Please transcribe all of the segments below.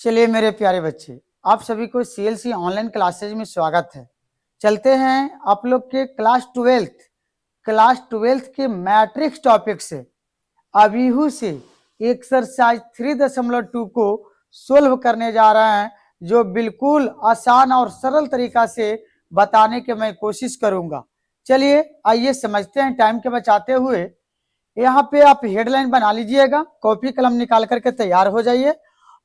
चलिए मेरे प्यारे बच्चे, आप सभी को सीएलसी ऑनलाइन क्लासेज में स्वागत है। चलते हैं आप लोग के क्लास ट्वेल्थ के मैट्रिक्स टॉपिक से अभिहू से एक्सरसाइज 3.2 को सोल्व करने जा रहे हैं, जो बिल्कुल आसान और सरल तरीका से बताने की मैं कोशिश करूंगा। चलिए आइए समझते हैं टाइम के बचाते हुए। यहाँ पे आप हेडलाइन बना लीजिएगा, कॉपी कलम निकाल करके तैयार हो जाइए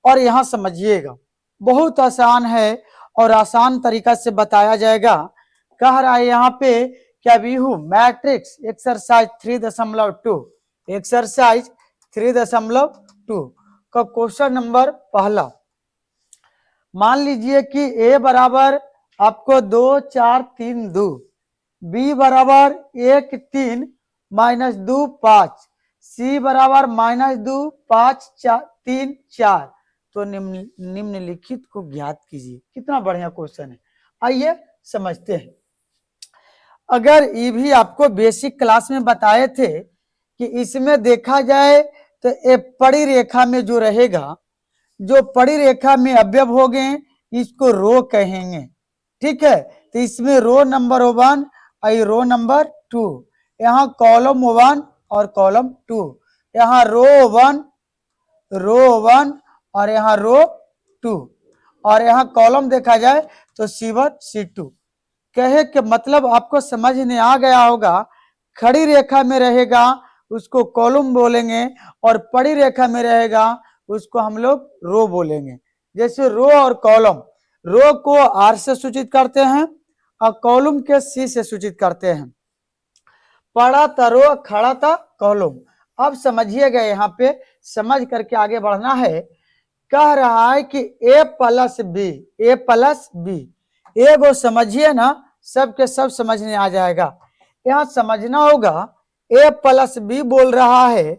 और यहाँ समझिएगा। बहुत आसान है और आसान तरीका से बताया जाएगा। कह रहा है यहाँ पे क्या व्यू मैट्रिक्स एक्सरसाइज 3.2 का क्वेश्चन नंबर पहला। मान लीजिए कि ए बराबर आपको 2 4 3 2, बी बराबर 1 3 -2 5, सी बराबर -2 5 3 4। तो निम्नलिखित को ज्ञात कीजिए। कितना बढ़िया क्वेश्चन है, आइए समझते हैं। अगर ये भी आपको बेसिक क्लास में बताए थे कि इसमें देखा जाए तो एक पड़ी रेखा में जो रहेगा, जो पड़ी रेखा में अवयव हो गए, इसको रो कहेंगे। ठीक है, तो इसमें रो नंबर 1 और रो नंबर 2, यहाँ कॉलम 1 और कॉलम 2, यहाँ रो 1 और यहाँ रो 2, और यहाँ कॉलम देखा जाए तो C1 C2। कहे कि मतलब आपको समझ में आ गया होगा। खड़ी रेखा में रहेगा उसको कॉलम बोलेंगे और पड़ी रेखा में रहेगा उसको हम लोग रो बोलेंगे। जैसे रो और कॉलम, रो को R से सूचित करते हैं और कॉलम के C से सूचित करते हैं। पड़ा था रो, खड़ा था कॉलम। अब समझिएगा, यहाँ पे समझ करके आगे बढ़ना है। कह रहा है कि A प्लस बी, ए को समझिए ना, सबके सब समझने आ जाएगा। यहाँ समझना होगा, ए प्लस बी बोल रहा है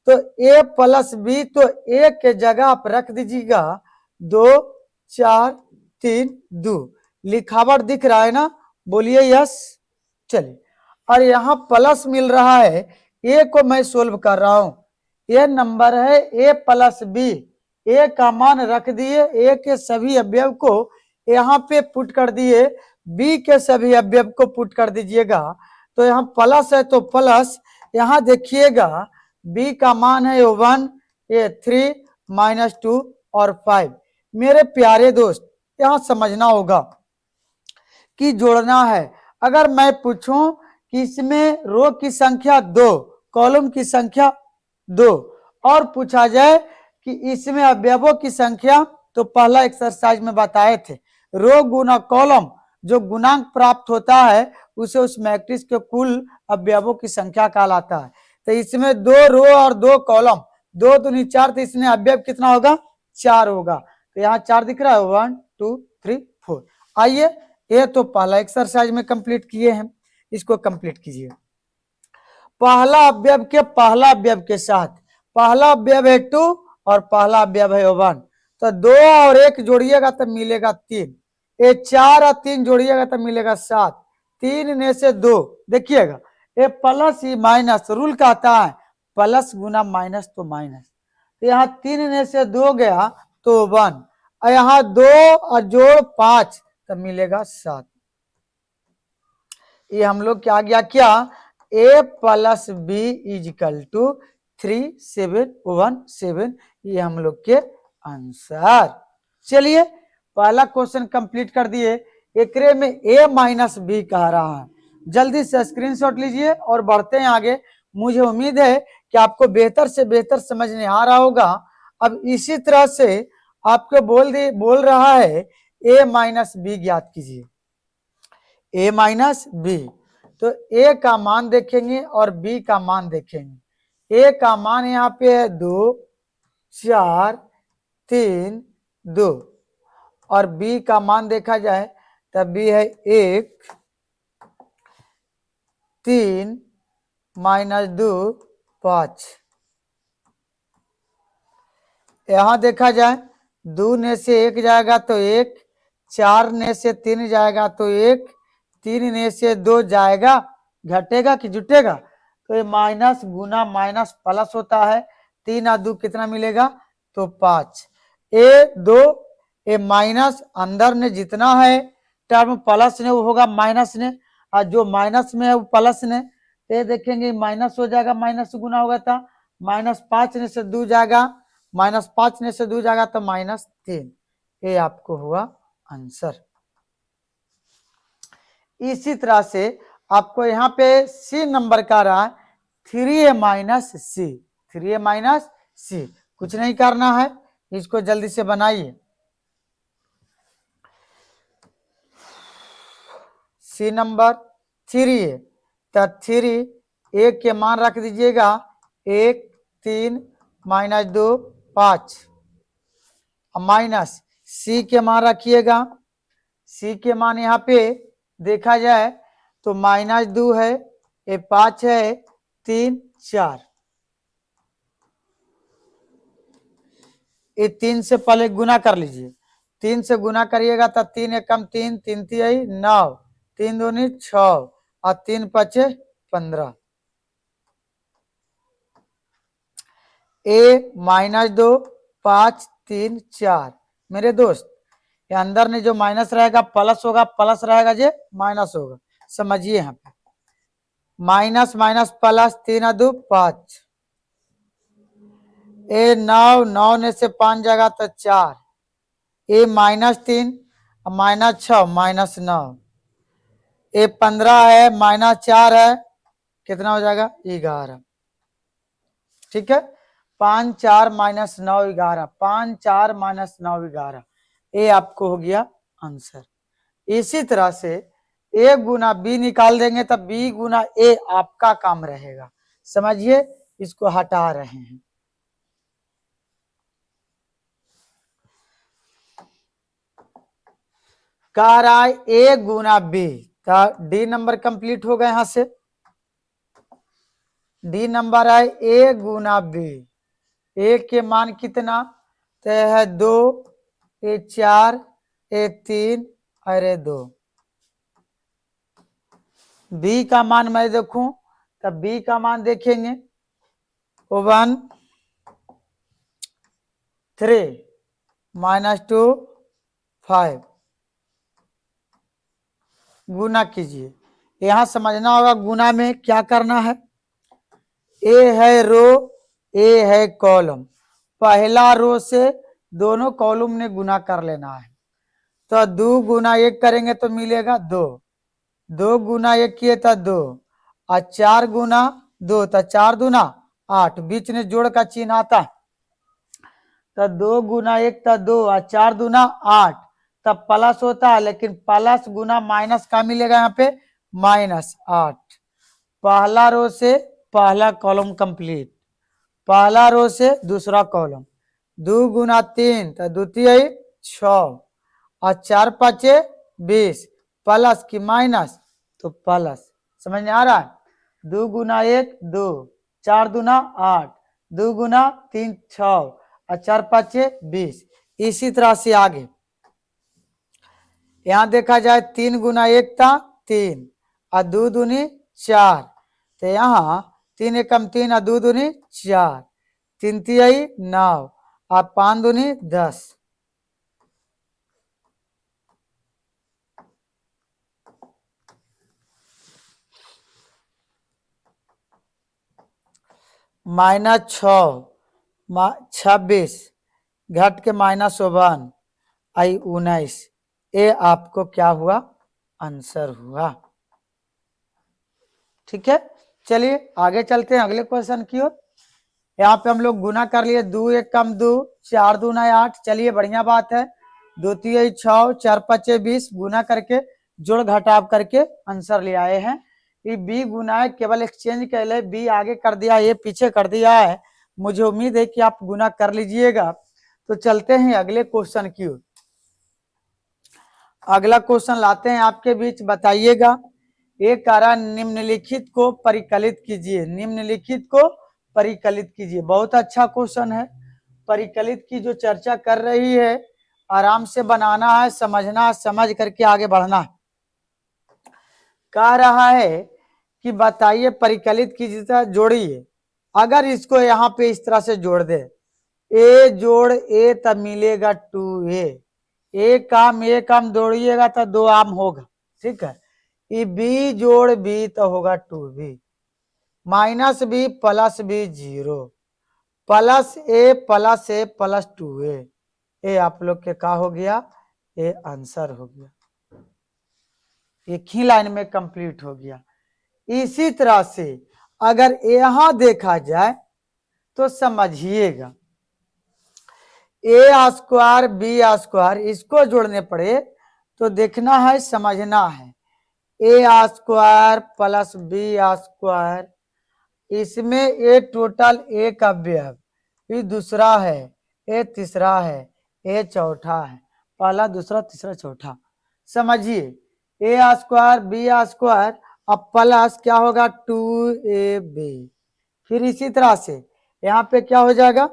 तो ए प्लस बी, तो ए के जगह आप रख दीजिएगा 2 4 3 2। लिखावट दिख रहा है ना, बोलिए यस। चलिए, और यहाँ प्लस मिल रहा है, ए को मैं सोल्व कर रहा हूं। ये नंबर है ए प्लस बी, ए का मान रख दिए, ए के सभी अवयव को यहाँ पे पुट कर दिए, बी के सभी अवयव को पुट कर दीजिएगा। तो यहाँ प्लस है तो प्लस, यहाँ देखिएगा बी का मान है 1, ये 3 -2 और 5। मेरे प्यारे दोस्त, यहाँ समझना होगा कि जोड़ना है। अगर मैं पूछूं कि इसमें रो की संख्या 2, कॉलम की संख्या 2, और पूछा जाए कि इसमें अवयवों की संख्या, तो पहला एक्सरसाइज में बताए थे, रो गुना कॉलम, जो गुणांक प्राप्त होता है उसे उस मैट्रिक्स के कुल अवयवों की संख्या कहलाता है। तो इसमें 2 रो और 2 कॉलम, 2 दूनी 4, तो इसमें अवयव कितना होगा, 4 होगा। तो यहाँ 4 दिख रहा है, 1 2 3 4। आइए, ये तो पहला एक्सरसाइज में कंप्लीट किए हैं, इसको कंप्लीट कीजिए। पहला अवयव के पहला अवयव के साथ, पहला अवयव है 2 और पहला अवयव है 1, तो 2 और 1 जोड़िएगा तो मिलेगा 3, ये 4 और 3 जोड़िएगा तो मिलेगा 7, 3 में से 2, देखिएगा ये प्लस ही माइनस, रूल कहता है प्लस गुना माइनस तो माइनस। तो यहाँ 3 में से 2 गया तो 1, और यहाँ 2 और जोड़ 5 तो मिलेगा 7। ये हम लोग क्या गया, क्या a plus B is equal to 3 7 1 7, ये हम लोग के आंसर। चलिए, पहला क्वेश्चन कंप्लीट कर दिए। एकरे में a माइनस बी कह रहा है, जल्दी से स्क्रीनशॉट लीजिए और बढ़ते हैं आगे। मुझे उम्मीद है कि आपको बेहतर से बेहतर समझ में आ रहा होगा। अब इसी तरह से आपको बोल रहा है a माइनस बी ज्ञात कीजिए, a माइनस बी। तो a का मान देखेंगे और b का मान देखेंगे। a का मान यहाँ पे है 2 4 3 2, और b का मान देखा जाए तब b है 1 3 -2 5। यहाँ देखा जाए 2 में से 1 जाएगा तो 1, 4 में से 3 जाएगा तो 1, 3 में से 2 जाएगा, घटेगा कि जुटेगा, तो ये माइनस गुना माइनस प्लस होता है। 3 और 2 कितना मिलेगा, तो 5। ए 2 ए माइनस अंदर ने जितना है टर्म प्लस ने वो होगा माइनस ने, और जो माइनस में है वो प्लस ने, ये देखेंगे माइनस हो जाएगा, माइनस गुना होगा था, -5 ने से 2 जाएगा, -5 ने से 2 जाएगा तो -3, ये आपको हुआ आंसर। इसी तरह से आपको यहाँ पे सी नंबर का रहा है 3a माइनस सी, 3a माइनस सी, कुछ नहीं करना है, इसको जल्दी से बनाइए। सी नंबर 3a, तो 3 1 के मान रख दीजिएगा 1 3 -2 5, माइनस सी के मान रखिएगा, सी के मान यहाँ पे देखा जाए तो -2 है, ये 5 है, 3 4, ये 3 से पहले गुना कर लीजिए, 3 से गुना करिएगा तो 3 एकम 3, 3 तिहाई 9, 3 दूनी 6 और 3 पचे 15, ए -2 5 3 4। मेरे दोस्त ये अंदर ने जो माइनस रहेगा प्लस होगा, प्लस रहेगा जे माइनस होगा, समझिए यहाँ पे माइनस माइनस प्लस 3 2 5, ए 9 9 ने से 5 जाएगा तो 4, ए -3 -6 -9, ए 15 है -4 है, कितना हो जाएगा 11, ठीक है, 5 4 -9 11, 5 4 -9 11, ये आपको हो गया आंसर। इसी तरह से ए गुना बी निकाल देंगे तब बी गुना ए आपका काम रहेगा, समझिए, इसको हटा रहे हैं। कह रहा है ए गुना बी, तो डी नंबर कंप्लीट हो गया यहां से, डी नंबर है ए गुना बी, ए के मान कितना, तो है 2, ए 4, ए 3 अरे 2, बी का मान मैं देखूं तब बी का मान देखेंगे 1 3 -2 5, गुना कीजिए, यहां समझना होगा गुना में क्या करना है, ए है रो, ए है कॉलम, पहला रो से दोनों कॉलम ने गुना कर लेना है, तो 2 गुना 1 करेंगे तो मिलेगा 2, 2 गुना 1 किए तो 2, और 4 गुना 2 तो 4 दूना 8, बीच में जोड़ का चिन्ह आता है, तो 2 गुना 1 तो 2 और 4 दूना 8, तब प्लस होता है, लेकिन प्लस गुना माइनस का मिलेगा यहाँ पे -8, पहला रो से पहला कॉलम कंप्लीट, पहला रो से दूसरा कॉलम, 2 गुना 3 तो 2 तिहाई 6 और 4 5 20, प्लस की माइनस तो प्लस, समझ में आ रहा है, 2 गुना 1 2, 4 दूना 8, 2 गुना 3 6 और 4 5 20, इसी तरह से आगे यहां देखा जाए 3 गुना 1 था 3 और 2 दूनी 4, तो यहाँ 3 एकम 3 और 2 दूनी 4, 3 तिहाई 9 और 5 दूनी 10, -6 26 घट के -1 आई 19, ये आपको क्या हुआ आंसर हुआ, ठीक है। चलिए आगे चलते हैं अगले क्वेश्चन की ओर, यहाँ पे हम लोग गुना कर लिए, 2 1 कम 2, 4 दूना 8, चलिए बढ़िया बात है, 2 तिहाई 6 4 5 20, गुना करके जोड़ घटाव करके आंसर ले आए हैं, ये बी गुना है, केवल एक्सचेंज कर ले, बी आगे कर दिया ये पीछे कर दिया है, मुझे उम्मीद है कि आप गुना कर लीजिएगा। तो चलते हैं अगले क्वेश्चन की ओर, अगला क्वेश्चन लाते हैं आपके बीच, बताइएगा, एक कारण निम्नलिखित को परिकलित कीजिए, निम्नलिखित को परिकलित कीजिए, बहुत अच्छा क्वेश्चन है, परिकलित की जो चर्चा कर रही है, आराम से बनाना है, समझना, समझ करके आगे बढ़ना है। कह रहा है कि बताइए परिकलित की जितना जोड़िए, अगर इसको यहाँ पे इस तरह से जोड़ दे, ए जोड़ ए तब मिलेगा 2a। एक काम दौड़िएगा तो 2 आम होगा, ठीक है। ये बी जोड़ बी तो होगा 2b, minus B plus B 0, plus A plus 2a। ये आप लोग के का हो गया, ये आंसर हो गया, एक ही लाइन में कंप्लीट हो गया। इसी तरह से अगर यहां देखा जाए तो समझिएगा, ए स्क्वायर बी स्क्वायर इसको जोड़ने पड़े तो देखना है, समझना है। ए स्क्वायर प्लस बी स्क्वायर, इसमें ए टोटल ए का अवयव, ये दूसरा है, ए तीसरा है, ए चौथा है, पहला दूसरा तीसरा चौथा। समझिए, ए स्क्वायर बी स्क्वायर अब प्लस क्या होगा 2ab। फिर इसी तरह से यहाँ पे क्या हो जाएगा,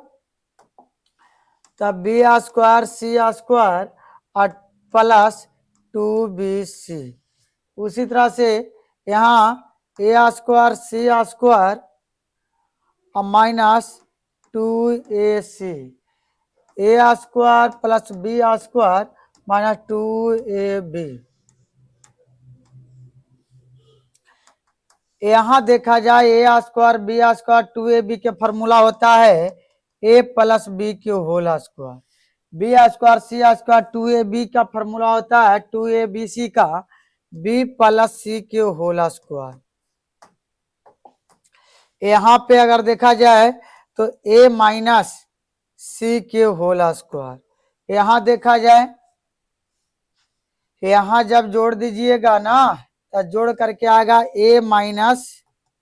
तब बी स्क्वायर सी स्क्वायर और प्लस 2bc। उसी तरह से यहाँ ए स्क्वायर सी स्क्वायर और minus 2ac, A square plus B square minus 2ab। यहाँ देखा जाए ए स्क्वायर बी स्क्वायर 2ab के फॉर्मूला होता है ए प्लस बी क्यू whole square, B square C square 2ab का फॉर्मूला होता है 2abc का बी प्लस सी क्यू होल स्क्वायर। यहाँ पे अगर देखा जाए तो ए माइनस सी क्यू होल स्क्वायर। यहाँ देखा जाए, यहाँ जब जोड़ दीजिएगा ना तो जोड़ करके आएगा ए माइनस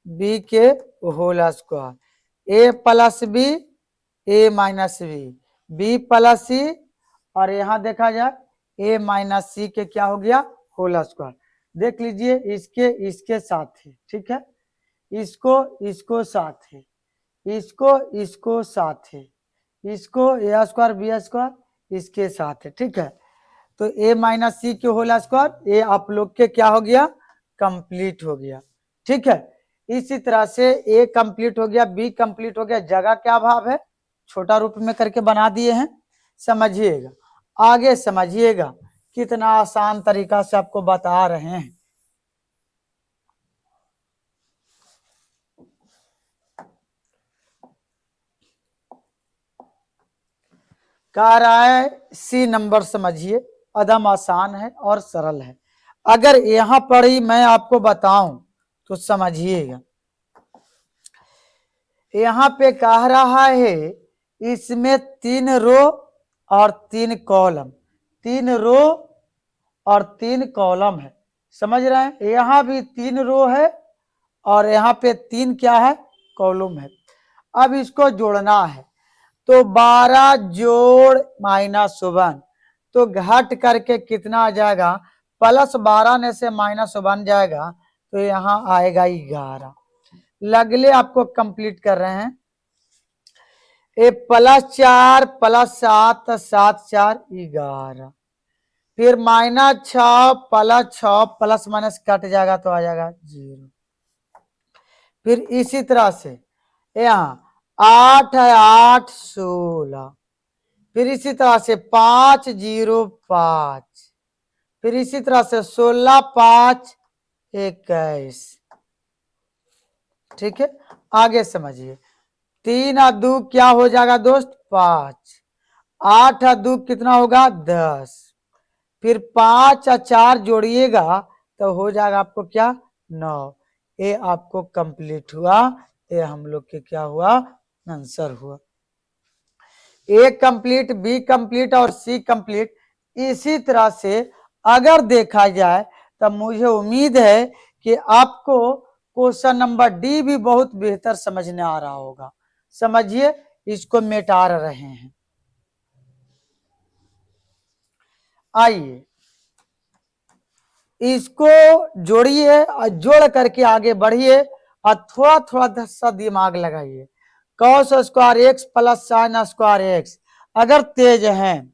बी के होल स्क्वायर, ए प्लस बी ए माइनस बी, बी प्लस सी, और यहाँ देखा जाए ए माइनस सी के क्या हो गया होल स्क्वायर। देख लीजिए, इसके साथ है, ठीक है, इसको साथ है, इसको साथ है, इसको ए स्क्वायर बी स्क्वायर इसके साथ है, ठीक है। तो ए माइनस सी के होल स्क्वायर ये आप लोग के क्या हो गया, कंप्लीट हो गया, ठीक है। इसी तरह से ए कंप्लीट हो गया, बी कंप्लीट हो गया, जगह क्या अभाव है, छोटा रूप में करके बना दिए हैं। समझिएगा, आगे समझिएगा, कितना आसान तरीका से आपको बता रहे हैं। कह रहा है सी नंबर, समझिए एकदम आसान है और सरल है। अगर यहां पर ही मैं आपको बताऊं तो समझिएगा, यहाँ पे कह रहा है इसमें 3 रो और 3 कॉलम, 3 रो और 3 कॉलम है, समझ रहे हैं। यहाँ भी 3 रो है और यहाँ पे 3 क्या है कॉलम है। अब इसको जोड़ना है तो 12 जोड़ -1, तो घट करके कितना आ जाएगा, +12 ने से -1 जाएगा तो यहाँ आएगा 11। लगले आपको कंप्लीट कर रहे हैं, ए +4 +7 7 4 11, फिर -6 +6 प्लस माइनस कट जाएगा तो आ जाएगा 0। फिर इसी तरह से यहाँ 8 है 8 16, फिर इसी तरह से 5 0 5, फिर इसी तरह से 16 5 21, ठीक है। आगे समझिए, 3 और 2 क्या हो जाएगा दोस्त 5, 8 और 2 कितना होगा 10, फिर 5 और 4 जोड़िएगा तो हो जाएगा आपको क्या 9। ये आपको कंप्लीट हुआ, ये हम लोग के क्या हुआ आंसर हुआ। ए कंप्लीट, बी कंप्लीट और सी कंप्लीट। इसी तरह से अगर देखा जाए तो मुझे उम्मीद है कि आपको क्वेश्चन नंबर डी भी बहुत बेहतर समझने आ रहा होगा। समझिए, इसको मिटा रहे हैं। आइए इसको जोड़िए और जोड़ करके आगे बढ़िए और थोड़ा थोड़ा सा दिमाग लगाइए। Cos square x plus sine square x, अगर तेज हैं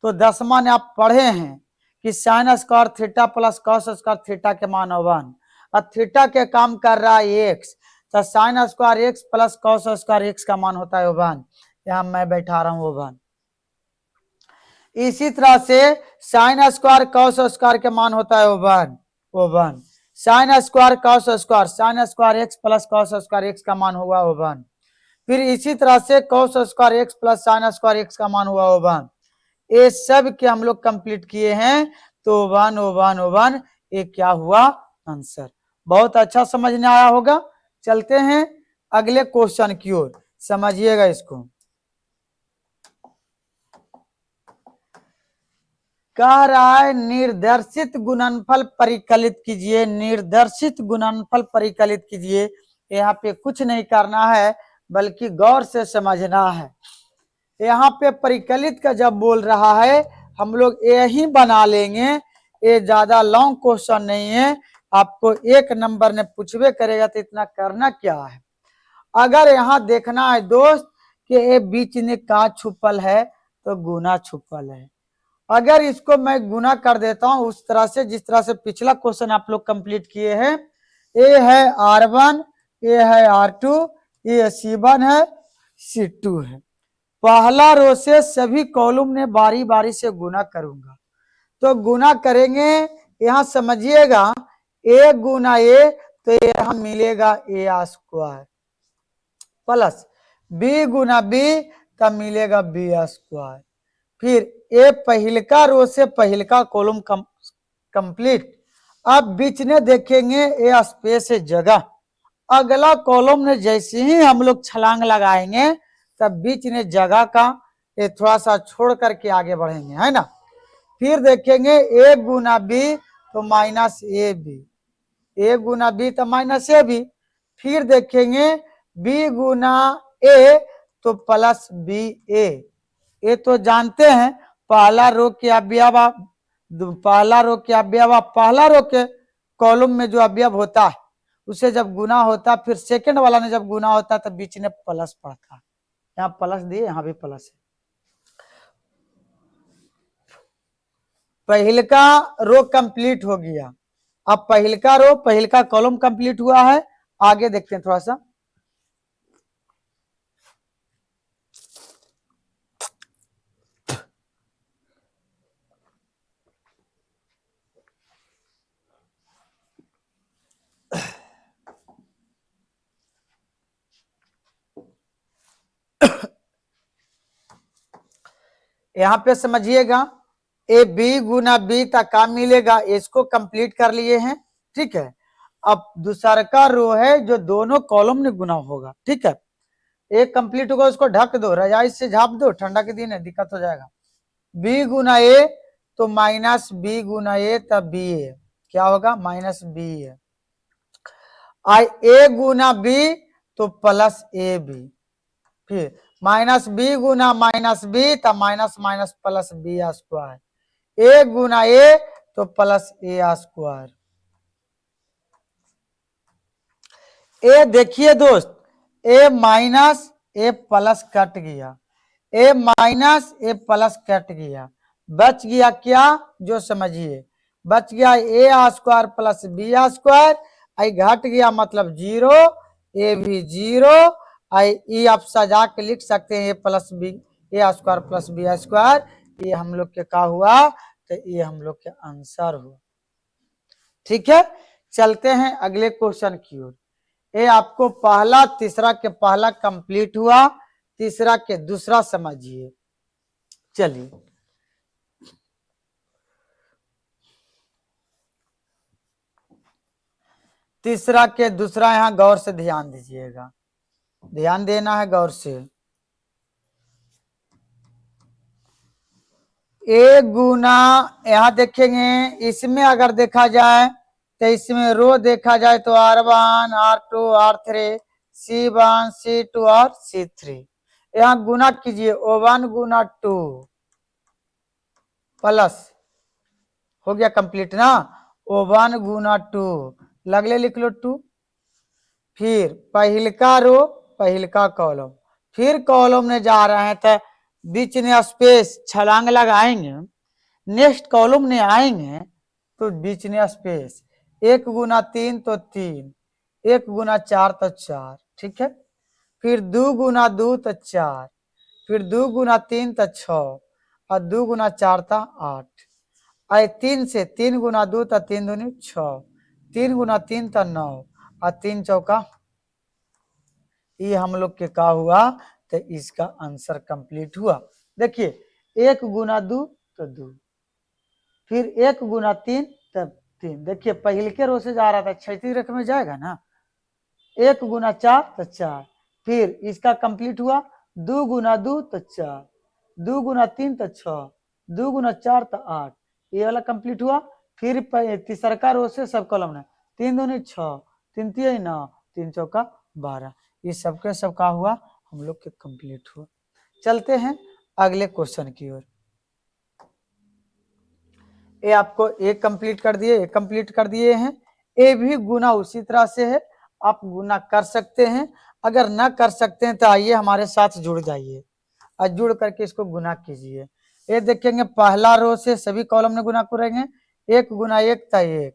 तो 10वां ने आप पढ़े हैं कि sign square theta plus cos square theta के मान 1 और थीटा के काम कर रहा है एक्स, तो sine square x plus cos square x का मान होता है 1। यहाँ मैं बैठा रहा हूँ वन। इसी तरह से साइन स्क्वायर कॉस स्क्वायर के मान होता है वो one. Sine square cos square, sine square x plus cos square x का मान हुआ वो वन। फिर इसी तरह से cos square x plus sine square x का मान हुआ वो वन। ये सब के हम लोग कंप्लीट किए हैं, तो वन ओ वन ओ वन, ये क्या हुआ आंसर। बहुत अच्छा समझने आया होगा। चलते हैं अगले क्वेश्चन की ओर, समझिएगा इसको। कह रहा है निर्देशित गुणनफल परिकलित कीजिए, निर्देशित गुणनफल परिकलित कीजिए। यहाँ पे कुछ नहीं करना है बल्कि गौर से समझना है। यहाँ पे परिकलित का जब बोल रहा है हम लोग यही बना लेंगे, ये ज्यादा लॉन्ग क्वेश्चन नहीं है, आपको एक नंबर ने पूछवे करेगा तो इतना करना क्या है। अगर यहाँ देखना है दोस्त कि ये बीच में का छुपल है तो गुना छुपल है। अगर इसको मैं गुना कर देता हूं उस तरह से जिस तरह से पिछला क्वेश्चन आप लोग कंप्लीट किए हैं, ये है R1, ये है R2, ये C1 है, C2 है। पहला रो से सभी कॉलम ने बारी बारी से गुना करूंगा, तो गुना करेंगे। यहां समझिएगा ए गुना ए, तो यहां मिलेगा ए स्क्वायर प्लस बी गुना बी, तब मिलेगा बी स्क्वायर। फिर ए पहिलका रो से पहिलका कॉलम कंप्लीट। अब बीच में देखेंगे ए स्पेस है जगह, अगला कॉलम में जैसे ही हम लोग छलांग लगाएंगे तब बीच में जगह का ये थोड़ा सा छोड़ करके आगे बढ़ेंगे, है ना। फिर देखेंगे ए गुना बी तो माइनस ए बी, ए गुना बी तो माइनस ए बी। फिर देखेंगे बी गुना ए तो प्लस बी ए। ये तो जानते हैं पहला रो के अवयव, पहला रो के अवयव पहला रो के कॉलम में जो अवयव होता है उसे जब गुना होता, फिर सेकंड वाला ने जब गुना होता तो बीच में प्लस पड़ता। यहाँ प्लस दिए, यहाँ भी प्लस है। पहिलका रो कंप्लीट हो गया। अब पहिलका रो पहिलका कॉलम कंप्लीट हुआ है, आगे देखते हैं थोड़ा सा। यहाँ पे समझिएगा ए बी गुना बी तक का मिलेगा, इसको कंप्लीट कर लिए हैं, ठीक है। अब दूसरा का रो है जो दोनों कॉलम में गुना होगा, ठीक है। एक कंप्लीट होगा उसको ढक दो, रजाई से झाप दो, ठंडा के दिन है दिक्कत हो जाएगा। बी गुना ए तो माइनस बी गुना ए तब बी ए, क्या होगा माइनस बी ए। आई ए गुना बी तो प्लस ए बी, फिर माइनस बी गुना माइनस बी तब minus minus plus B square, A गुना ए तो प्लस ए स्क्वायर। ए देखिए दोस्त, A minus A plus cut गया, A minus A plus cut गया, बच गया क्या जो समझिए, बच गया A square plus B square. आई घट गया मतलब जीरो, ए भी जीरो। आई आप सजा के लिख सकते हैं ए प्लस बी, ए स्क्वायर प्लस बी स्क्वायर। ये हम लोग के का हुआ, तो ये हम लोग के आंसर हुआ, ठीक है। चलते हैं अगले क्वेश्चन की ओर। ये आपको पहला तीसरा के पहला कंप्लीट हुआ, तीसरा के दूसरा समझिए। चलिए तीसरा के दूसरा, यहां गौर से ध्यान दीजिएगा, ध्यान देना है गौर से। ए गुना, यहां देखेंगे इसमें अगर देखा जाए तो इसमें रो देखा जाए तो R1 R2 R3 C1 C2 और C3। यहाँ गुना कीजिए O1 गुना 2 प्लस, हो गया कंप्लीट ना, O1 गुना 2 लगले लिख लो 2। फिर पहिलका रो पहिलका कॉलम, फिर कॉलम में जा रहे हैं तो बीच में स्पेस छलांग लगाएंगे, नेक्स्ट कॉलम में आएंगे तो बीच में स्पेस, एक गुना 3 तो 3, एक गुना 4 तो 4, ठीक है। फिर 2 गुना 2 तो 4, फिर 2 गुना 3 तो 6 और 2 गुना 4 तो 8 और 3 से 3 गुना 2 तो 3 दूनी 6 3 गुना 3 तो 9 और 3 चौका ये हम लोग के का हुआ तो इसका आंसर कंप्लीट हुआ। देखिए 1 गुना 2 तो 2 फिर 1 गुना 3 तब 3 देखिए पहले के रो से जा रहा था क्षैतिज रेखा में जाएगा ना 1 गुना 4 तो 4 फिर इसका कंप्लीट हुआ 2 गुना 2 तो 4 2 गुना 3 तो 6 2 गुना 4 तो 8 ये वाला कंप्लीट हुआ। फिर तीसरा रो से सब कॉलम है 3 दूनी 6 3 3 9 3 चौका 12 ये सबके सब का हुआ हम लोग के कंप्लीट हुआ। चलते हैं अगले क्वेश्चन की ओर। ये आपको एक कंप्लीट कर दिए एक कंप्लीट कर दिए हैं। ए भी गुना उसी तरह से है आप गुना कर सकते हैं। अगर ना कर सकते हैं तो आइए हमारे साथ जुड़ जाइए और जुड़ करके इसको गुना कीजिए। ये देखेंगे पहला रो से सभी कॉलम में गुना करेंगे 1 गुना 1 तो 1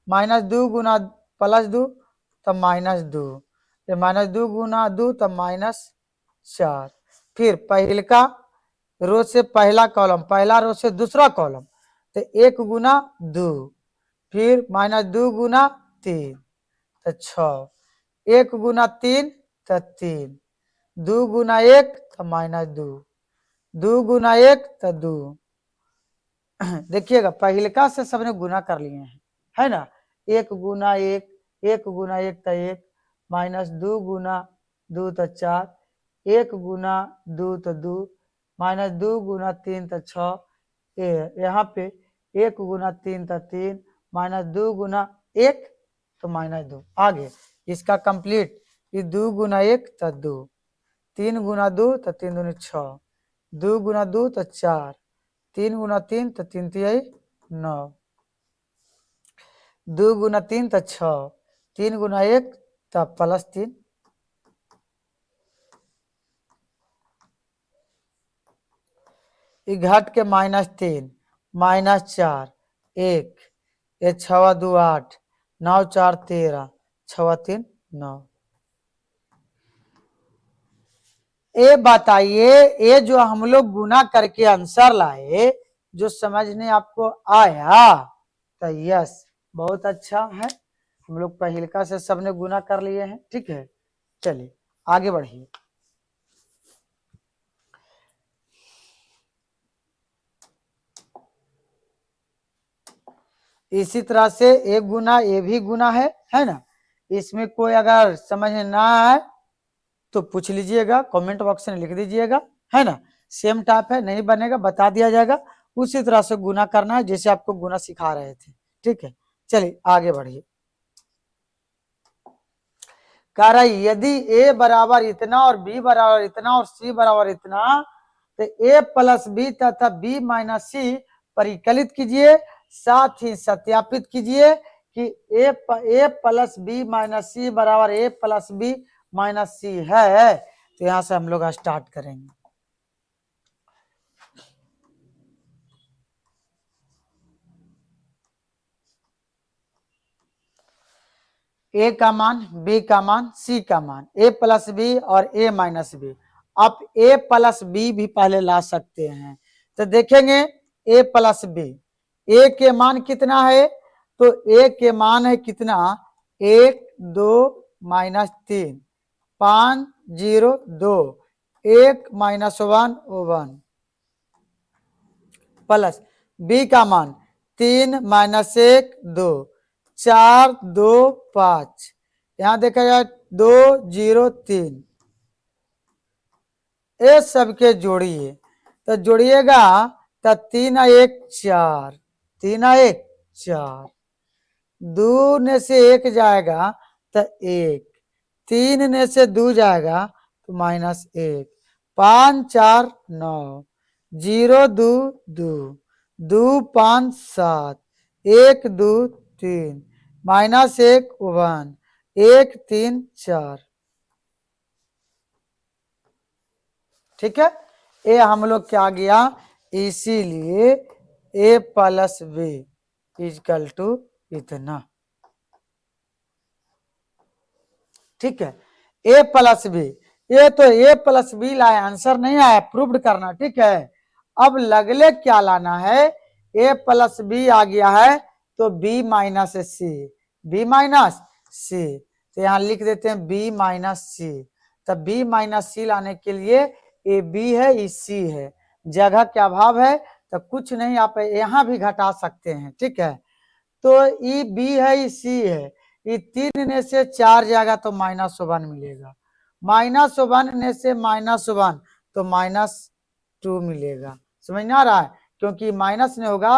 माइनस 2 गुना प्लस 2 तो माइनस 2 माइनस 2 गुना 2 तो -4 फिर पहले का रो से पहला कॉलम पहला रो से दूसरा कॉलम तो 1 गुना 2 फिर -2 गुना 3 तो 6 1 गुना 3 तो 3 2 गुना 1 तो -2 2 गुना 1 तो 2 देखिएगा पहिलका से सबने गुना कर लिए हैं है ना 1 गुना 1 1 गुना 1 तो 1 -2 गुना 2 तो 4 1 गुना 2 तो 2 -2 गुना 3 तो 6 यहाँ पे 1 गुना 3 तो 3 -2 गुना 1 तो -2 आगे इसका कंप्लीट ये 2 गुना 1 तो 2 3 गुना 2 तो 3 दूनी 6 2 गुना 2 तो 4 3 गुना 3 तो 3 3 9 2 गुना 3 तो 6 3 गुना 1 तो +3 घट के -3 -4 1 ये 6 2 8 9 4 13 6 3 9 ये बताइए ये जो हम लोग गुना करके आंसर लाए जो समझने आपको आया तो यस बहुत अच्छा है हम लोग पहिलका से सबने गुना कर लिए हैं। ठीक है चलिए आगे बढ़िए। इसी तरह से एक गुना ये भी गुना है ना। इसमें कोई अगर समझ ना आए तो पूछ लीजिएगा कमेंट बॉक्स में लिख दीजिएगा है ना। सेम टाइप है नहीं बनेगा बता दिया जाएगा उसी तरह से गुना करना है जैसे आपको गुना सिखा रहे थे। ठीक है चलिए आगे बढ़िए। कह रहा है यदि a बराबर इतना और b बराबर इतना और c बराबर इतना तो a प्लस बी तथा b माइनस सी परिकलित कीजिए साथ ही सत्यापित कीजिए कि a प्लस बी माइनस सी बराबर a प्लस बी माइनस सी है। तो यहां से हम लोग स्टार्ट करेंगे। a का मान b का मान c का मान a प्लस बी और a माइनस बी। आप a प्लस बी भी पहले ला सकते हैं तो देखेंगे a प्लस बी a के मान कितना है तो a के मान है कितना 1 2 -3 5 0 2 1 -1 1 प्लस b का मान 3 -1 2 4 2 5 यहाँ देखा जाए 2 0 3 ये सबके जोड़िए तो जोड़िएगा तो 3 1 4 3 1 4 2 ने से 1 जाएगा तो 1 3 ने से 2 जाएगा तो -1 5 4 9 0 2 2 2 5 7 1 2 3 -1 1 1 3 4। ठीक है ये हम लोग क्या गया इसीलिए a plus B is equal to इतना। ठीक है a प्लस बी ये तो ए प्लस बी लाए, आंसर नहीं आया, प्रूव्ड करना, ठीक है। अब लगले क्या लाना है, ए प्लस बी आ गया है तो बी माइनस सी, बी माइनस सी, तो यहां लिख देते हैं बी माइनस सी। तब बी माइनस सी लाने के लिए ए बी है, ई सी है, जगह का अभाव है तो कुछ नहीं, आप यहां भी घटा सकते हैं, ठीक है। तो ई बी है, ई सी है, ये 3 ने से 4 जाएगा तो -1 मिलेगा, -1 ने से -1 तो -2 मिलेगा। समझ में आ रहा है, क्योंकि माइनस ने होगा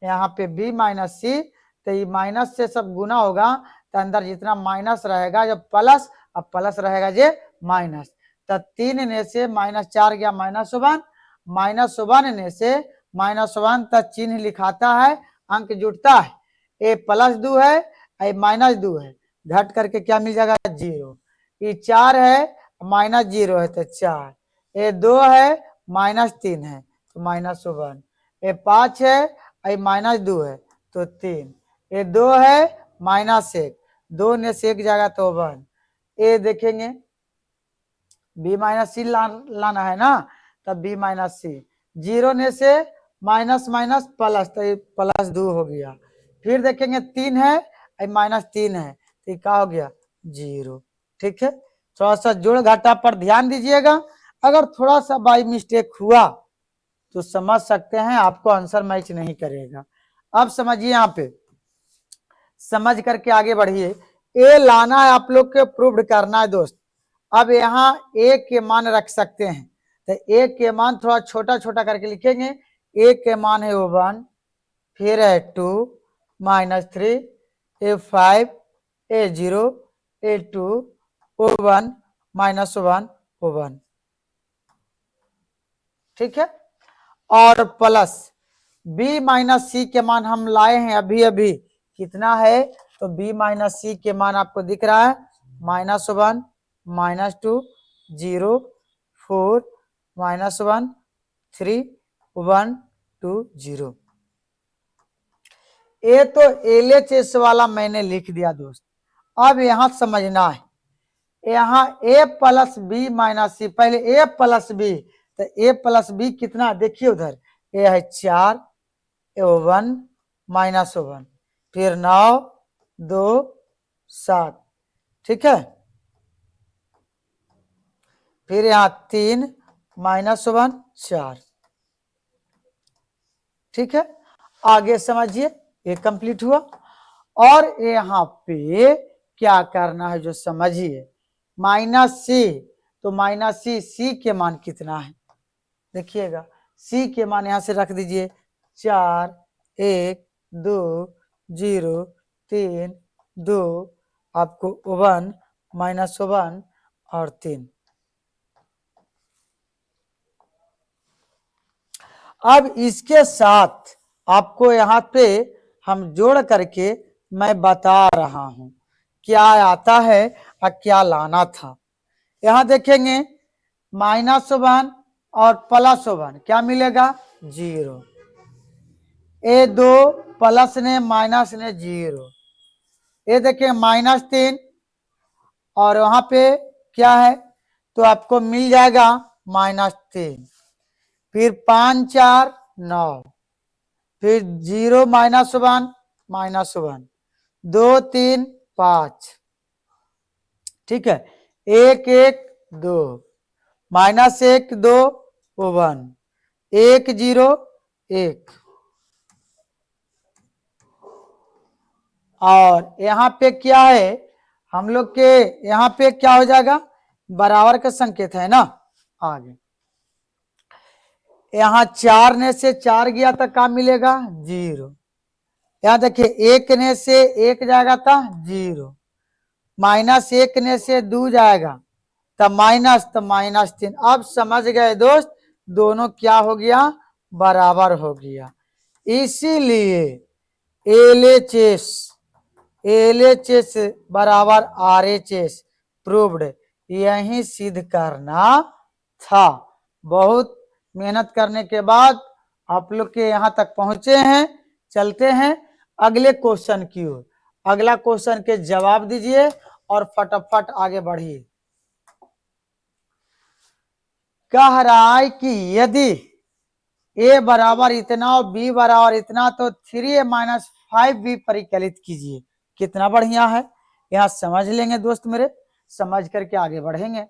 यहाँ पे बी माइनस सी, तो ये माइनस से सब गुना होगा तो अंदर जितना माइनस रहेगा जब प्लस, अब प्लस रहेगा जे माइनस, तो 3 ने से -4 गया -1, -1 ने से -1 तक चिन्ह लिखाता है, अंक जुटता है, ए प्लस 2 है, ए -2 है, घट करके क्या मिल जाएगा 0, ये 4 है -0 है तो 4, ये 2 है -3 है तो -1, ये 5 है ये -2 है तो 3, ये 2 है -1, 2 ने से 1 जाएगा तो 1, ये देखेंगे बी माइनस सी लाना है ना, तब बी माइनस सी, 0 ने से माइनस माइनस प्लस, तो ये +2 हो गया। फिर देखेंगे 3 है -3 है तो ये क्या हो गया 0, ठीक है। थोड़ा सा जोड़ घाटा पर ध्यान दीजिएगा, अगर थोड़ा सा बाई मिस्टेक हुआ तो समझ सकते हैं आपको आंसर मैच नहीं करेगा। अब समझिए, यहाँ पे समझ करके आगे बढ़िए, ए लाना है आप लोग को, प्रूव्ड करना है दोस्त। अब यहाँ ए के मान रख सकते हैं, तो ए के मान थोड़ा छोटा छोटा करके लिखेंगे, ए के मान है 1, फिर है 2 -3 A5 A0 A2 O1 -1 O1, ठीक है। और प्लस बी माइनस सी के मान हम लाए हैं अभी अभी, कितना है, तो बी माइनस सी के मान आपको दिख रहा है -1 -2 0 4 -1 3 1 2 0। ए तो LHS वाला मैंने लिख दिया दोस्त। अब यहां समझना है, यहाँ ए प्लस बी माइनस सी, पहले ए प्लस बी, तो ए प्लस बी कितना देखिए उधर, ए है 4 1 -1, फिर 9 2 7, ठीक है। फिर यहाँ 3 -1 4, ठीक है। आगे समझिए, ये कंप्लीट हुआ। और यहाँ पे क्या करना है जो समझिए, -c, तो -c के मान कितना है देखिएगा, c के मान यहां से रख दीजिए 4 1 2 0 3 2, आपको 1 -1 और 3। अब इसके साथ आपको यहाँ पे हम जोड़ करके मैं बता रहा हूं क्या आता है और क्या लाना था। यहाँ देखेंगे -1 और +1 क्या मिलेगा 0, ए 2 प्लस ने माइनस ने 0, ये देखिए -3 और वहां पे क्या है तो आपको मिल जाएगा -3, फिर 5 4 9, फिर 0 -1 -1 2 3 5, ठीक है। 1 1 2 -1 2 1 1 0 1, और यहाँ पे क्या है हम लोग के, यहाँ पे क्या हो जाएगा बराबर का संकेत है ना। आगे यहाँ 4 ने से 4 गया तो क्या मिलेगा 0, यहाँ देखिए 1 ने से 1 जाएगा था 0, -1 ने से 2 जाएगा तो -3। अब समझ गए दोस्त, दोनों क्या हो गया बराबर हो गया, इसीलिए LHS बराबर RHS प्रूव्ड, यही सिद्ध करना था। बहुत मेहनत करने के बाद आप लोग के यहाँ तक पहुंचे हैं। चलते हैं अगले क्वेश्चन की ओर, अगला क्वेश्चन के जवाब दीजिए और फटाफट आगे बढ़िए। कह रहा है कि यदि a बराबर इतना और b बराबर इतना तो 3a माइनस 5b परिकलित कीजिए। कितना बढ़िया है, यहां समझ लेंगे दोस्त मेरे, समझ करके आगे बढ़ेंगे।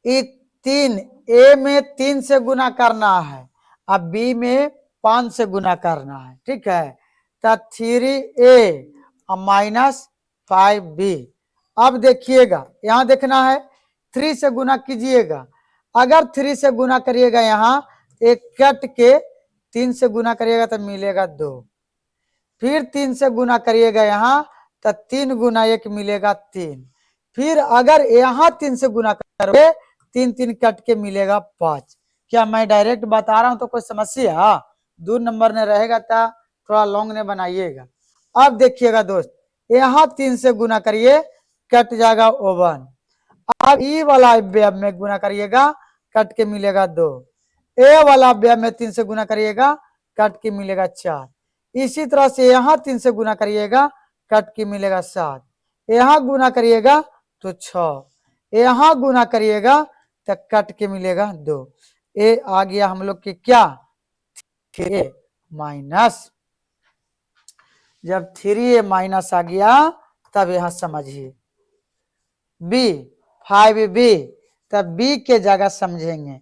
एक 3 a में 3 से गुना करना है, अब b में 5 से गुना करना है, ठीक है। तो 3a माइनस 5b। अब देखिएगा यहां देखना है 3 से गुना कीजिएगा, अगर 3 से गुना करिएगा यहाँ एक कट के 3 से गुना करिएगा तो मिलेगा 2, फिर 3 से गुना करिएगा यहाँ तो 3 गुना 1 मिलेगा 3, फिर अगर यहाँ 3 से गुना करोगे 3 3 कट के मिलेगा 5। क्या मैं डायरेक्ट बता रहा हूं तो कोई समस्या? 2 नंबर ने रहेगा तो थोड़ा लॉन्ग ने बनाइएगा। अब देखिएगा दोस्त, यहाँ 3 से गुना करिए कट जाएगा 1, अब ई वाला अव्यय में गुना करिएगा कट के मिलेगा 2, ए वाला अव्यय में 3 से गुना करिएगा कट के मिलेगा 4, इसी तरह से यहाँ 3 से गुना करिएगा कट के मिलेगा 7, यहाँ गुना करिएगा तो 6, यहाँ गुना करिएगा तो कट के मिलेगा 2। ए आ गया हम लोग के क्या 3a माइनस, जब 3a माइनस आ गया तब यहाँ समझिए b 5b, तब b के जगह समझेंगे,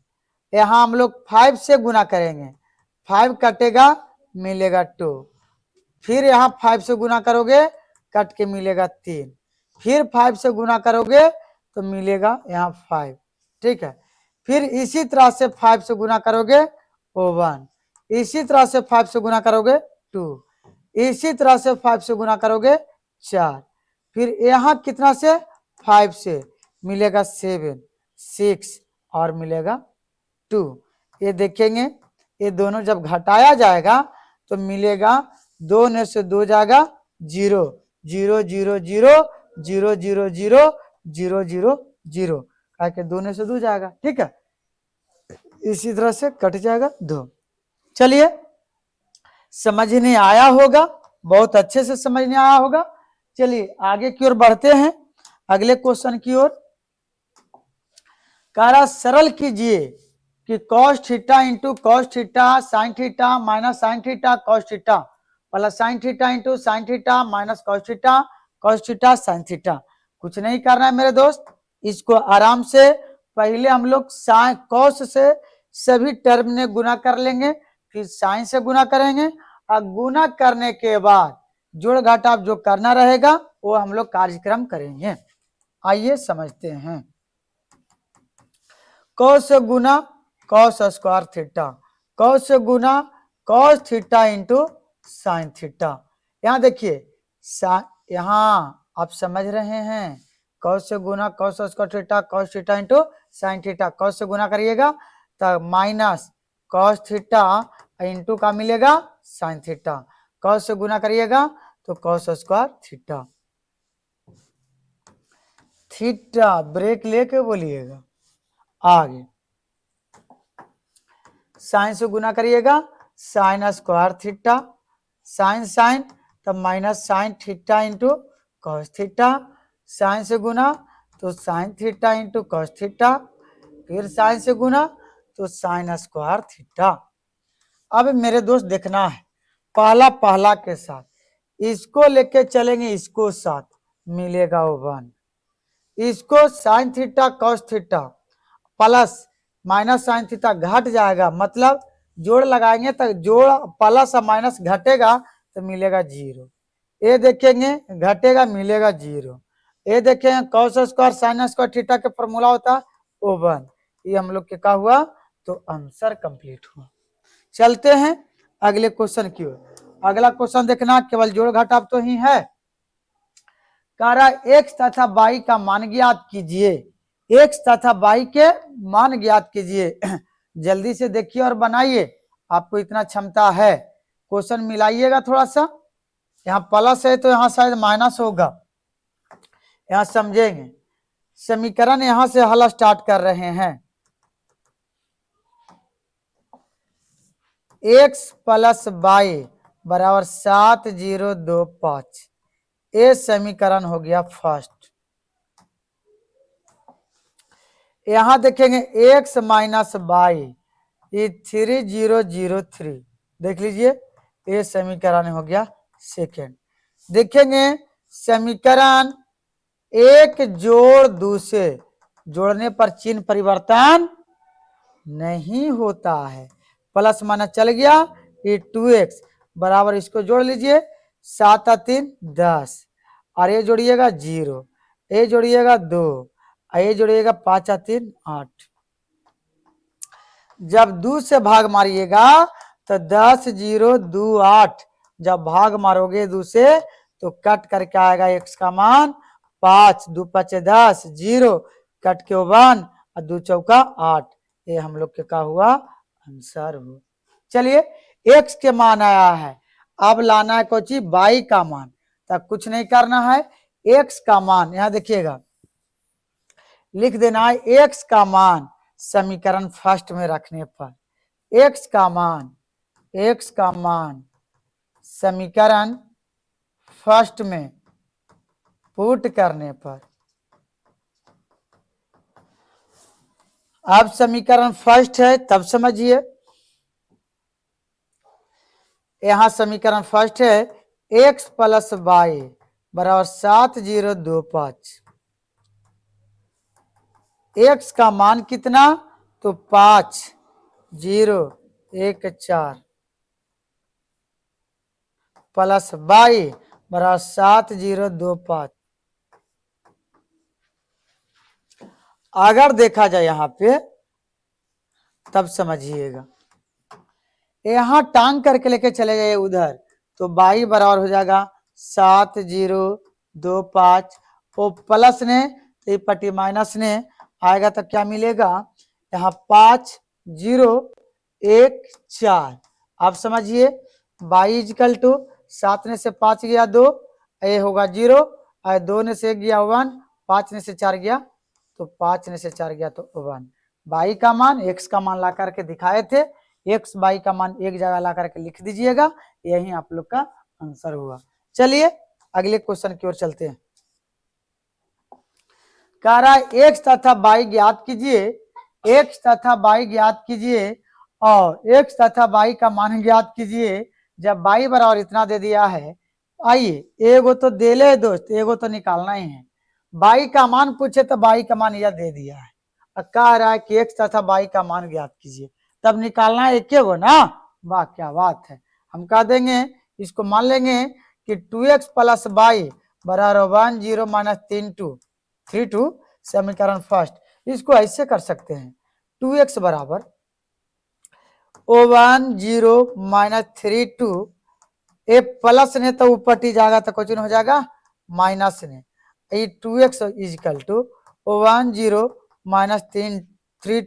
यहाँ हम लोग 5 से गुना करेंगे, 5 कटेगा मिलेगा 2, फिर यहाँ 5 से गुना करोगे कट के मिलेगा 3, फिर 5 से गुना करोगे तो मिलेगा यहाँ 5, ठीक है। फिर इसी तरह से 5 से गुना करोगे 1, इसी तरह से 5 से गुना करोगे 2, इसी तरह से 5 से गुना करोगे 4, फिर यहाँ कितना से 5 से मिलेगा 7 6 और मिलेगा 2। ये देखेंगे ये दोनों जब घटाया जाएगा तो मिलेगा 2 ने से 2 जाएगा 0 0 0 0 0 0 0 0 0 0, कहा कि 2 ने से 2 जाएगा, ठीक है। इसी तरह से कट जाएगा 2। चलिए समझने आया होगा, बहुत अच्छे से समझने आया होगा। चलिए आगे की ओर बढ़ते हैं, अगले क्वेश्चन की ओर। कह रहा सरल कीजिए कि cos theta into cos theta sin theta minus sin theta cos theta plus sin theta into sin theta minus cos theta sin theta. कुछ नहीं करना है मेरे दोस्त, इसको आराम से पहले हम लोग cos से सभी टर्म ने गुना कर लेंगे, फिर sin से गुना करेंगे, और गुना करने के बाद जोड़ घटाव जो करना रहेगा वो हम लोग कार्यक्रम करेंगे। आइए समझते हैं। cos गुना cos स्क्वायर थीटा, cos गुना cos theta into sine theta. यहाँ देखिए यहाँ आप समझ रहे हैं, cos गुना cos square theta cos theta into sine theta, cos से गुना करिएगा तो माइनस cos थीटा इंटू का मिलेगा साइन थीटा, cos से गुना करिएगा तो cos square theta, theta break लेके बोलिएगा। आगे साइन से गुना करिएगा sine square theta, sine sine तब minus sine theta into cos theta, sine से गुना तो sine theta into cos theta, फिर साइन से गुना तो साइन स्क्वायर थीटा। अब मेरे दोस्त देखना है पहला के साथ, इसको लेके चलेंगे इसको साथ मिलेगा 1, इसको sine theta cos theta plus minus sine theta घट जाएगा, मतलब जोड़ लगाएंगे तो जोड़ प्लस और माइनस घटेगा तो मिलेगा 0, ये देखेंगे घटेगा मिलेगा 0, ये देखेंगे cos square sine square theta के फॉर्मूला होता है 1, ये हम लोग के क्या हुआ तो आंसर कंप्लीट हुआ। चलते हैं अगले क्वेश्चन की ओर। अगला क्वेश्चन देखना केवल जोड़ घटाव तो ही है। कह रहा एक्स तथा वाई का मान ज्ञात कीजिए, एक्स तथा वाई के मान ज्ञात कीजिए। जल्दी से देखिए और बनाइए, आपको इतना क्षमता है। क्वेश्चन मिलाइएगा थोड़ा सा, यहाँ प्लस है तो यहाँ शायद माइनस होगा, यहाँ समझेंगे। समीकरण यहाँ से हल स्टार्ट कर रहे हैं। एक्स प्लस वाई बराबर 7025, ये समीकरण हो गया फर्स्ट। यहां देखेंगे x माइनस वाई, ये 3003, देख लीजिए ये समीकरण हो गया सेकेंड। देखेंगे समीकरण एक जोड़ दूसरे, जोड़ने पर चिन्ह परिवर्तन नहीं होता है, प्लस माइनस चल गया, ये 2x बराबर, इसको जोड़ लीजिए 7 और 3 10, और ये जोड़िएगा 0, ये जोड़िएगा 2, ये जोड़िएगा 5 और 3 8। जब 2 से भाग मारिएगा तो 10 0 2 8, जब भाग मारोगे 2 से तो कट करके आएगा x का मान 5, 2 5 10, 0 कट के 1 और 2 चौका 8, ये हम लोग के का हुआ आंसर हुआ। चलिए x के मान आया है, अब लाना है कोची y का मान, तब कुछ नहीं करना है, x का मान यहां देखिएगा लिख देना है, x का मान समीकरण फर्स्ट में रखने पर, x का मान समीकरण फर्स्ट में पुट करने पर, अब समीकरण फर्स्ट है तब समझिए, यहां समीकरण फर्स्ट है x प्लस वाई बराबर 7025, x का मान कितना तो 5 0 1 4 प्लस वाई बराबर 7025। अगर देखा जाए यहां पे तब समझिएगा, यहां टांग करके लेके चले जाइए उधर तो वाई बराबर हो जाएगा 7025, वो प्लस ने तो पट्टी माइनस ने आएगा तो क्या मिलेगा, यहाँ 5 0 1 4। आप समझिए वाई इजकल टू 7 ने से 5 गया 2, ये होगा 0, और 2 ने से 1 गया 1, 5 ने से 4 गया तो 5 ने से 4 गया तो 1। वाई का मान x का मान ला करके दिखाए थे, x वाई का मान एक जगह ला करके लिख दीजिएगा, यही आप लोग का आंसर हुआ। चलिए अगले क्वेश्चन की ओर चलते हैं। कह रहा है x तथा y ज्ञात कीजिए, x तथा y ज्ञात कीजिए और x तथा y का मान ज्ञात कीजिए। जब y बराबर इतना दे दिया है, आइए एगो तो दे ले दोस्त, एगो तो निकालना ही है। y का मान पूछे तो y का मान यह दे दिया है, कह रहा है कि x तथा y का मान ज्ञात कीजिए, तब निकालना है एक गो ना, वाह क्या बात है। हम कह देंगे इसको मान लेंगे कि 2x प्लस वाई बराबर 1 0 माइनस 3 2 समीकरण फर्स्ट, इसको ऐसे कर सकते हैं 2x बराबर 1 0 माइनस 3 2, ए प्लस ने तो ऊपर टी जाएगा तो क्वेश्चन हो जाएगा माइनस ने, ये 2x इजिकल टू 1 0 माइनस 3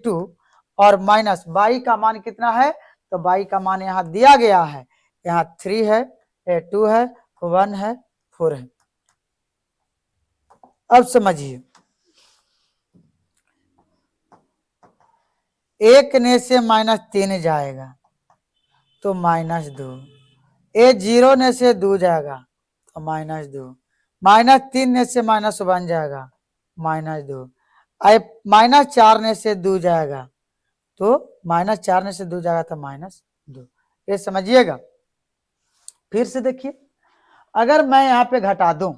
2 और माइनस y का मान कितना है तो y का मान यहाँ दिया गया है, यहाँ 3 है, 2 है, 1 है, 4 है। अब समझिए 1 ने से माइनस 3 जाएगा तो माइनस 2, ए 0 ने से 2 जाएगा तो माइनस 2, माइनस 3 ने से माइनस 1 जाएगा माइनस 2, माइनस 4 ने से 2 जाएगा तो माइनस 4 ने से 2 जाएगा तो माइनस 2, ये समझिएगा। फिर से देखिए, अगर मैं यहाँ पे घटा दूं,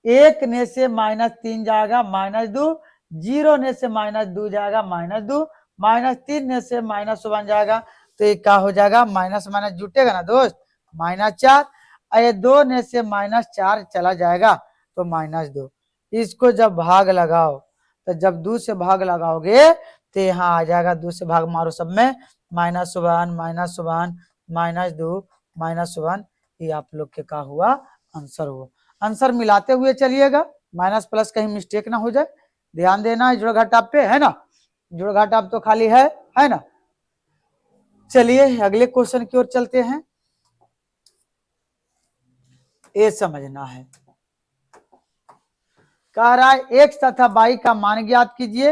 1 ने से माइनस 3 जाएगा माइनस 2, 0 ने से माइनस 2 जाएगा माइनस 2, माइनस 3 ने से माइनस 1 जाएगा तो ये क्या हो जाएगा, माइनस माइनस जुटेगा ना दोस्त, माइनस 4, ये 2 ने से माइनस 4 चला जाएगा तो माइनस 2। इसको जब भाग लगाओ तो जब 2 से भाग लगाओगे तो यहाँ आ जाएगा, 2 से भाग मारो सब में, माइनस 1 माइनस 1 माइनस 2 माइनस 1, ये आप लोग के का हुआ आंसर हुआ। आंसर मिलाते हुए चलिएगा, माइनस प्लस कहीं मिस्टेक ना हो जाए, ध्यान देना है जोड़ घटाव पे, है ना, जोड़ घटाव तो खाली है ना। चलिए अगले क्वेश्चन की ओर चलते हैं, ये समझना है। कह रहा है x तथा y का मान ज्ञात कीजिए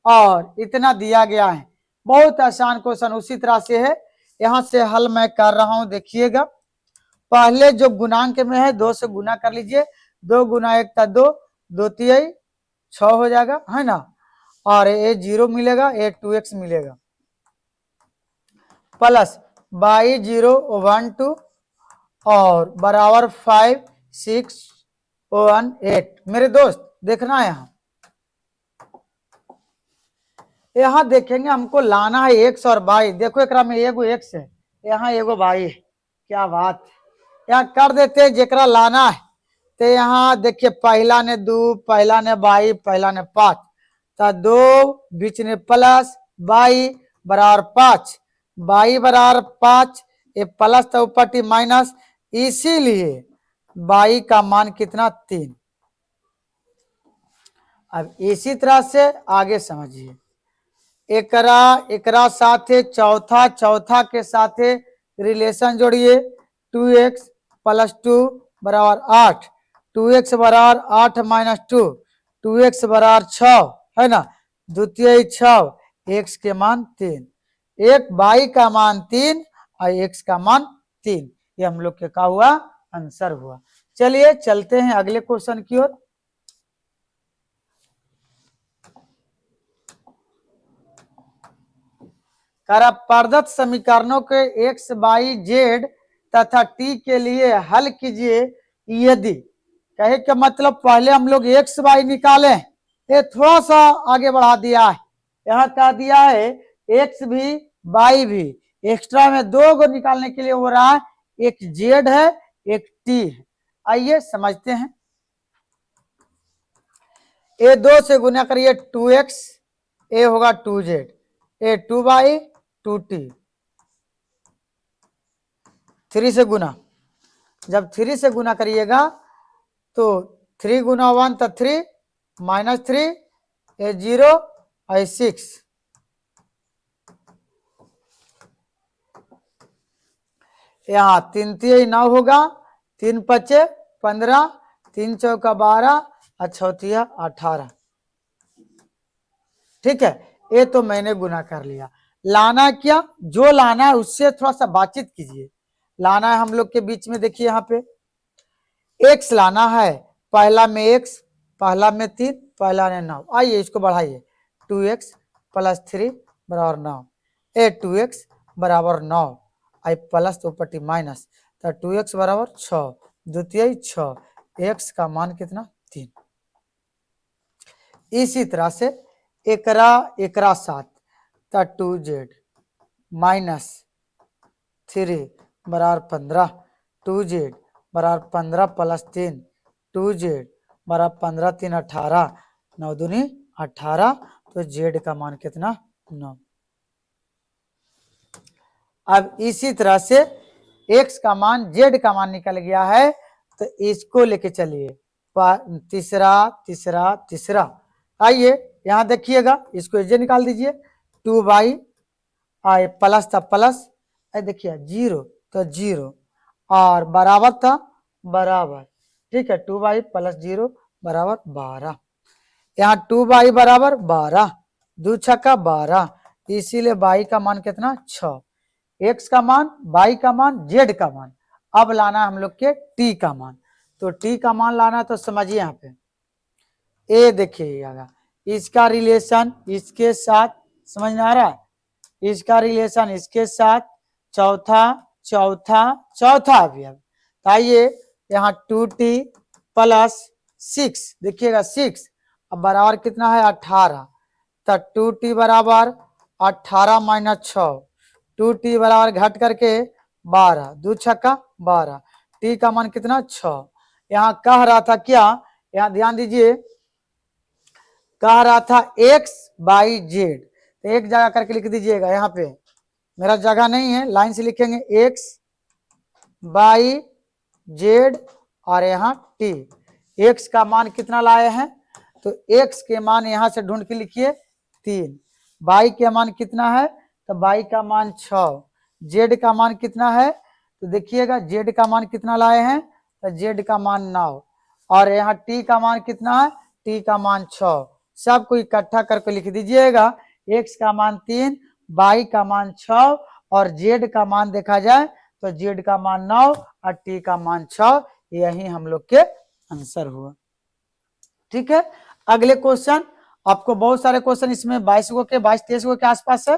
और इतना दिया गया है, बहुत आसान क्वेश्चन उसी तरह से है, यहां से हल मैं कर रहा हूं, देखिएगा। पहले जो गुणांक में है 2 से गुना कर लीजिए, 2 गुना 1 था 2, 2 3 6 हो जाएगा, है ना, और ये 0 मिलेगा, ये 2x मिलेगा, प्लस बाई 0 1 2 और बराबर 5 6 1 8। मेरे दोस्त देखना है यहाँ देखेंगे हमको लाना है x और y। देखो एकरा में एगो x है, यहाँ एगो y है। क्या बात है, यहाँ कर देते हैं जेकरा लाना है। तो यहाँ देखिए पहला ने 2, पहला ने 22, पहला ने 5, तो 2 बीच में प्लस 22 बराबर 5, 22 बराबर 5, ये प्लस तो ऊपर माइनस, इसीलिए 22 का मान कितना 3। अब इसी तरह से आगे समझिए, एकरा साथे चौथा, चौथा के साथे रिलेशन जोड़िए, 2x प्लस 2 बराबर 8, 2x बराबर 8 माइनस 2, 2x बराबर 6 है ना, द्वितीय 6, x के मान 3, एक y का मान 3 और x का मान 3। ये हम लोग के का हुआ, आंसर हुआ। चलिए चलते हैं अगले क्वेश्चन की ओर। प्रदत्त समीकरणों के x, y, z तथा t के लिए हल कीजिए यदि। कहे के मतलब पहले हम लोग x, y निकाले, ये थोड़ा सा आगे बढ़ा दिया है, यहाँ कह दिया है x भी y भी, एक्स्ट्रा में 2 को निकालने के लिए हो रहा है, एक z है एक t है। आइए समझते हैं, ये 2 से गुना करिए 2x, ये होगा 2z, ये 2y 2t, 3 से गुना, जब 3 से गुना करिएगा तो 3 गुना 1 तो 3 माइनस 3 ये 0 और 6, यहाँ 3 3 9 होगा, 3 5 15, 3 चौका 12 और 6 18। ठीक है, ये तो मैंने गुना कर लिया। लाना क्या, जो लाना है उससे थोड़ा सा बातचीत कीजिए। लाना है हम लोग के बीच में, देखिए यहाँ पे x लाना है, पहला में x, पहला में 3, पहला में 9। आइए इसको बढ़ाइए, 2x प्लस 3 बराबर 9, ए 2x बराबर 9, आई प्लस तो पट्टी माइनस, तो 2x बराबर 6, द्वितीय 6, x का मान कितना 3। इसी तरह से एकरा साथ, तो 2z माइनस 3 बराबर 15, 2z बराबर 15 प्लस 3, 2z बराबर 15 3 18, 9 दूनी 18, तो z का मान कितना 9। अब इसी तरह से x का मान z का मान निकल गया है, तो इसको लेके चलिए तीसरा तीसरा तीसरा। आइए यहाँ देखिएगा, इसको z निकाल दीजिए, 2y आए प्लस था प्लस, देखिए 0 तो 0 और बराबर था बराबर, ठीक है, 2y प्लस 0 बराबर 12, यहाँ 2y बराबर 12, 2 छक्का 12, इसीलिए y का मान कितना 6, x का मान, y का मान, z का मान। अब लाना हम लोग के t का मान, तो t का मान लाना तो समझिए यहाँ पे ए देखिएगा, इसका रिलेशन इसके साथ, समझ में आ रहा है, इसका रिलेशन इसके साथ, चौथा चौथा चौथा भी। अब आइए यहाँ 2t प्लस 6, देखिएगा 6, अब बराबर कितना है 18, तो 2t बराबर 18 माइनस 6, 2t बराबर घट करके 12, 2 छक्का 12, t का मान कितना 6। यहाँ कह रहा था क्या, यहाँ ध्यान दीजिए, कह रहा था x बाई जेड, तो एक जगह करके लिख दीजिएगा, यहाँ पे मेरा जगह नहीं है, लाइन से लिखेंगे x बाई जेड और यहाँ t। x का मान कितना लाए हैं, तो x के मान यहाँ से ढूंढ के लिखिए 3, y के मान कितना है, तो y का मान 6, z का मान कितना है, तो देखिएगा z का मान कितना लाए हैं, तो z का मान 9, और यहाँ t का मान कितना है, t का मान 6। सबको इकट्ठा करके लिख दीजिएगा, x का मान 3, y का मान 6 और z का मान देखा जाए तो z का मान 9 और t का मान 6। यही हम लोग के आंसर हुआ। ठीक है, अगले क्वेश्चन, आपको बहुत सारे क्वेश्चन इसमें 22 को के आसपास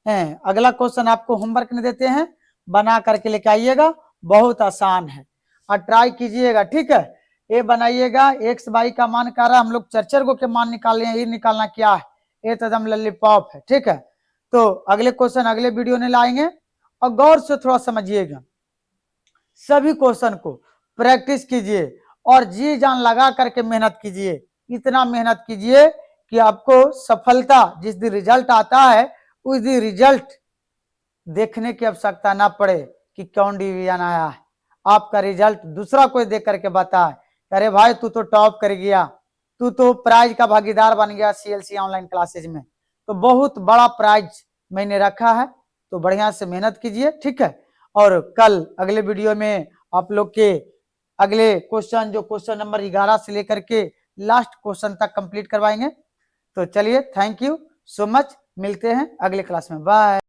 है। अगला क्वेश्चन आपको होमवर्क में देते हैं, बना करके लेके आइएगा, बहुत आसान है और ट्राई कीजिएगा। ठीक है, ये बनाइएगा, एक्स वाई का मान कर रहा, हम लोग चरचर को के मान निकाल रहे हैं, ये निकालना क्या है, ये तो एकदम लॉलीपॉप है। ठीक है, तो अगले क्वेश्चन अगले वीडियो में लाएंगे और गौर से थोड़ा समझिएगा, सभी क्वेश्चन को प्रैक्टिस कीजिए और जी जान लगा करके मेहनत कीजिए। इतना मेहनत कीजिए कि आपको सफलता, जिस दिन रिजल्ट आता है उस दिन रिजल्ट देखने की आवश्यकता ना पड़े कि कौन डिवीजन आया है, आपका रिजल्ट दूसरा कोई देख करके बताए, अरे भाई तू तो टॉप कर गया, तू तो प्राइज का भागीदार बन गया सीएलसी ऑनलाइन क्लासेज में, तो बहुत बड़ा प्राइज मैंने रखा है, तो बढ़िया से मेहनत कीजिए। ठीक है, और कल अगले वीडियो में आप लोग के अगले क्वेश्चन, जो क्वेश्चन नंबर 11 से लेकर के लास्ट क्वेश्चन तक कंप्लीट करवाएंगे। तो चलिए, थैंक यू सो मच, मिलते हैं अगले क्लास में, बाय।